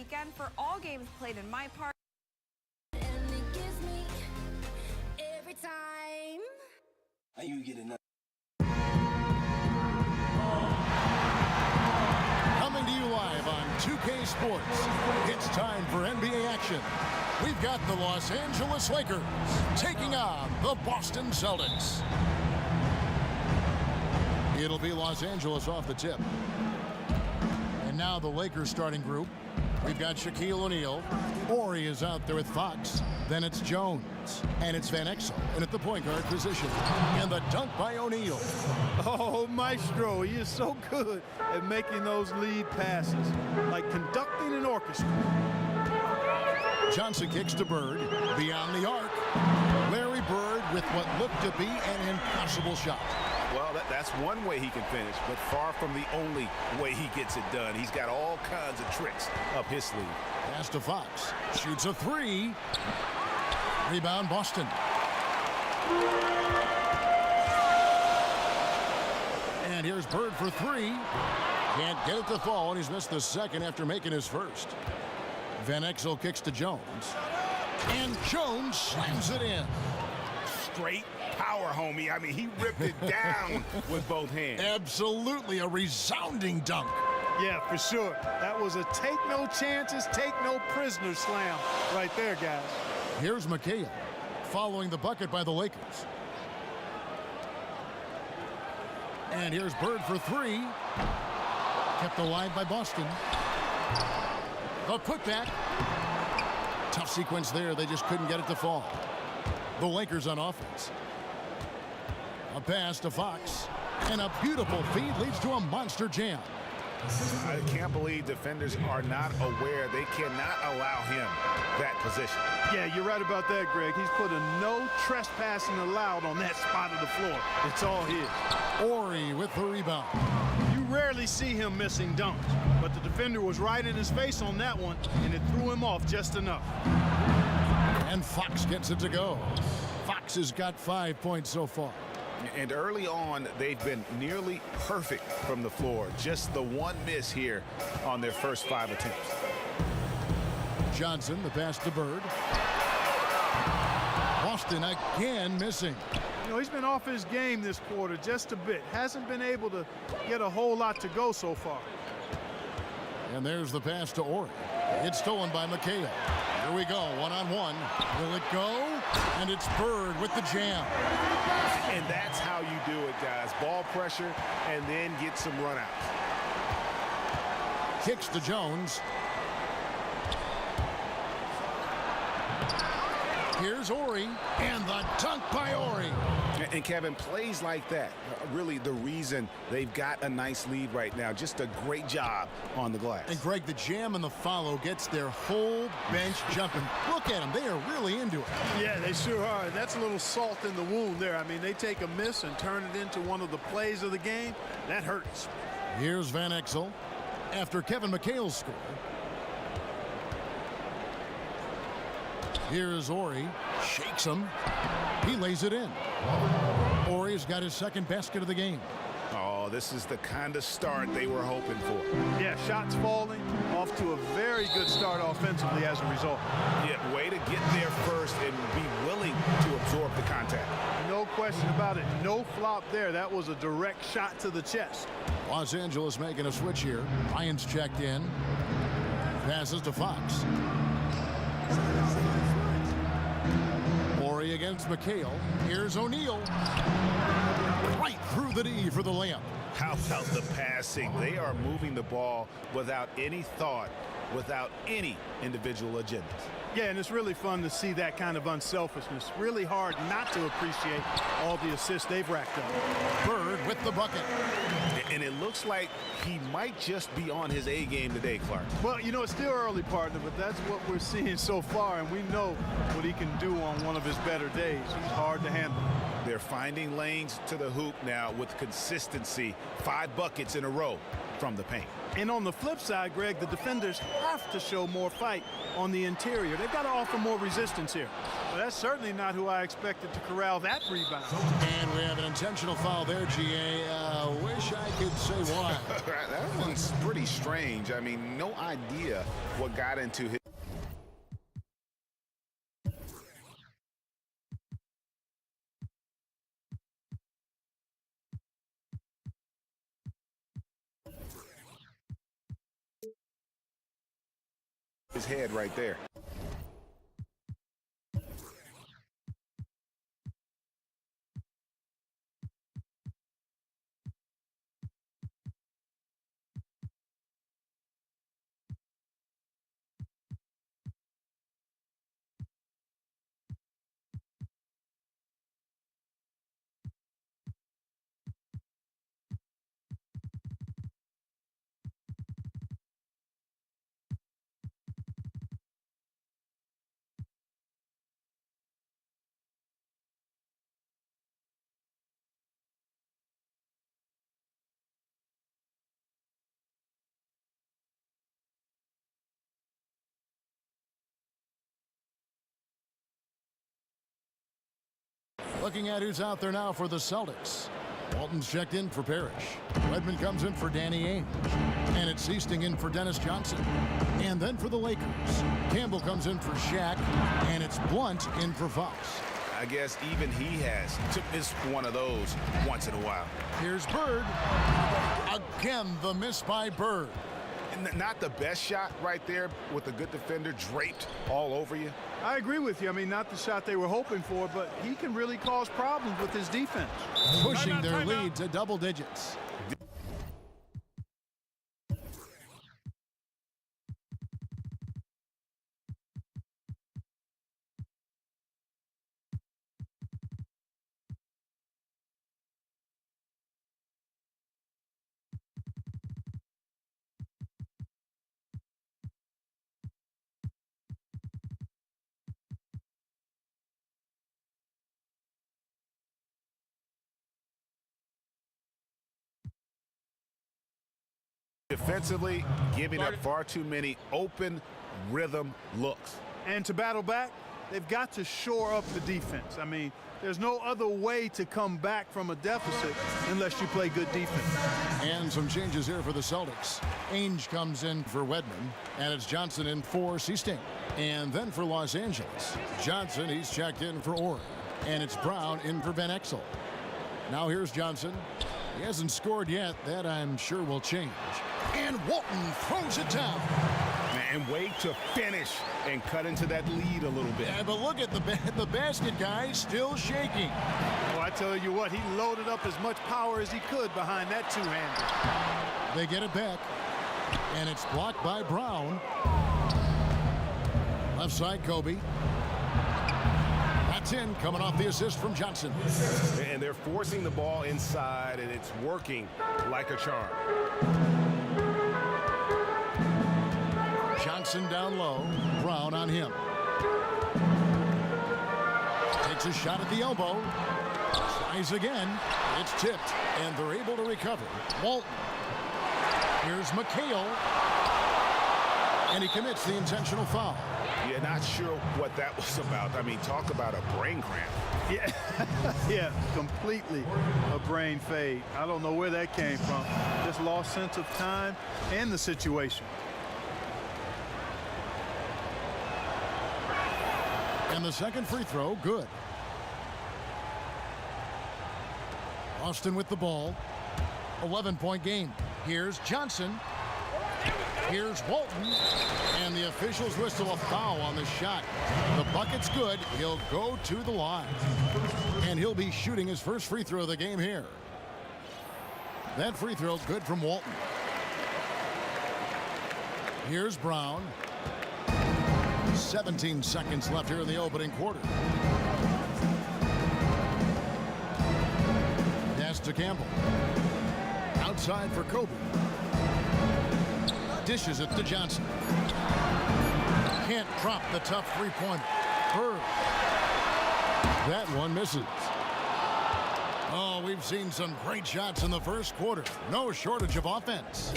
weekend for all games played in my park. And it gives me every time. How you get enough? Coming to you live on 2K Sports, it's time for NBA action. We've got the Los Angeles Lakers taking on the Boston Celtics. It'll be Los Angeles off the tip. And now the Lakers starting group. We've got Shaquille O'Neal. Horry is out there with Fox. Then it's Jones. And it's Van Exel. And at the point guard position. And the dunk by O'Neal. Oh, Maestro, he is so good at making those lead passes. Like conducting an orchestra. Johnson kicks to Bird. Beyond the arc. Larry Bird with what looked to be an impossible shot. Well, that's one way he can finish, but far from the only way he gets it done. He's got all kinds of tricks up his sleeve. Pass to Fox. Shoots a three. Rebound, Boston. And here's Bird for three. Can't get it to fall, and he's missed the second after making his first. Van Exel kicks to Jones. And Jones slams it in. Straight power, homie. I mean, he ripped it down with both hands. Absolutely a resounding dunk. Yeah, for sure. That was a take no chances, take no prisoners slam right there, guys. Here's McHale following the bucket by the Lakers. And here's Bird for three. Kept alive by Boston. A putback. Tough sequence there. They just couldn't get it to fall. The Lakers on offense. A pass to Fox. And a beautiful feed leads to a monster jam. I can't believe defenders are not aware. They cannot allow him that position. Yeah, you're right about that, Greg. He's put a no trespassing allowed on that spot of the floor. It's all his. Horry with the rebound. You rarely see him missing dunks, but the defender was right in his face on that one, and it threw him off just enough. And Fox gets it to go. Fox has got 5 points so far. And early on, they've been nearly perfect from the floor. Just the one miss here on their first 5 attempts. Johnson, the pass to Bird. Boston again missing. You know, he's been off his game this quarter just a bit. Hasn't been able to get a whole lot to go so far. And there's the pass to Horry. It's stolen by McHale. Here we go, one-on-one. Will it go? And it's Bird with the jam. And that's how you do it, guys. Ball pressure and then get some runouts. Kicks to Jones. Here's Horry. And the dunk by Horry. And Kevin, plays like that, really the reason they've got a nice lead right now. Just a great job on the glass. And Greg, the jam and the follow gets their whole bench jumping. Look at them. They are really into it. Yeah, they sure are. And that's a little salt in the wound there. I mean, they take a miss and turn it into one of the plays of the game. That hurts. Here's Van Exel after Kevin McHale's score. Here's Horry. Shakes him. He lays it in. Horry's got his second basket of the game. Oh, this is the kind of start they were hoping for. Yeah, shots falling, off to a very good start offensively as a result. Yeah, way to get there first and be willing to absorb the contact. No question about it. No flop there. That was a direct shot to the chest. Los Angeles making a switch here. Lyons checked in. Passes to Fox. Horry against McHale. Here's O'Neal. Right through the D for the layup. How about the passing? They are moving the ball without any thought, without any individual agendas. Yeah, and it's really fun to see that kind of unselfishness. Really hard not to appreciate all the assists they've racked up. Bird with the bucket. And it looks like he might just be on his A game today, Clark. Well, you know, it's still early, partner, but that's what we're seeing so far, and we know what he can do on one of his better days. He's hard to handle. They're finding lanes to the hoop now with consistency. 5 buckets in a row from the paint. And on the flip side, Greg, the defenders have to show more fight on the interior. They've got to offer more resistance here. But that's certainly not who I expected to corral that rebound. And we have an intentional foul there, GA. Wish I could say why. That one's pretty strange. I mean, no idea what got into his head right there. Looking at who's out there now for the Celtics. Walton's checked in for Parrish. Redmond comes in for Danny Ainge. And it's Easting in for Dennis Johnson. And then for the Lakers, Campbell comes in for Shaq. And it's Blunt in for Fox. I guess even he has to miss one of those once in a while. Here's Bird. Again, the miss by Bird. Not the best shot right there with a good defender draped all over you. I agree with you. I mean, not the shot they were hoping for, but he can really cause problems with his defense. Pushing their lead to double digits. Defensively, giving up far too many open rhythm looks. And to battle back, they've got to shore up the defense. I mean, there's no other way to come back from a deficit unless you play good defense. And some changes here for the Celtics. Ainge comes in for Wedman, and it's Johnson in for Easting. And then for Los Angeles, Johnson, he's checked in for Orr. And it's Brown in for Van Exel. Now here's Johnson. He hasn't scored yet. That, I'm sure, will change. And Walton throws it down. And wait to finish and cut into that lead a little bit. Yeah, but look at the basket guy still shaking. Oh, I tell you what, he loaded up as much power as he could behind that two-hander. They get it back. And it's blocked by Brown. Left side, Kobe. That's in, coming off the assist from Johnson. And they're forcing the ball inside, and it's working like a charm. Johnson down low. Brown on him. Takes a shot at the elbow. Tries again. It's tipped, and they're able to recover. Walton. Here's McHale. And he commits the intentional foul. Yeah, not sure what that was about. I mean, talk about a brain cramp. Yeah, yeah, completely a brain fade. I don't know where that came from. Just lost sense of time and the situation. And the second free throw, good. Austin with the ball. 11-point game. Here's Johnson. Here's Walton. And the officials whistle a foul on the shot. The bucket's good. He'll go to the line. And he'll be shooting his first free throw of the game here. That free throw good from Walton. Here's Brown. 17 seconds left here in the opening quarter. Pass to Campbell. Outside for Kobe. Dishes it to Johnson. Can't drop the tough three-pointer. Bird. That one misses. Oh, we've seen some great shots in the first quarter. No shortage of offense.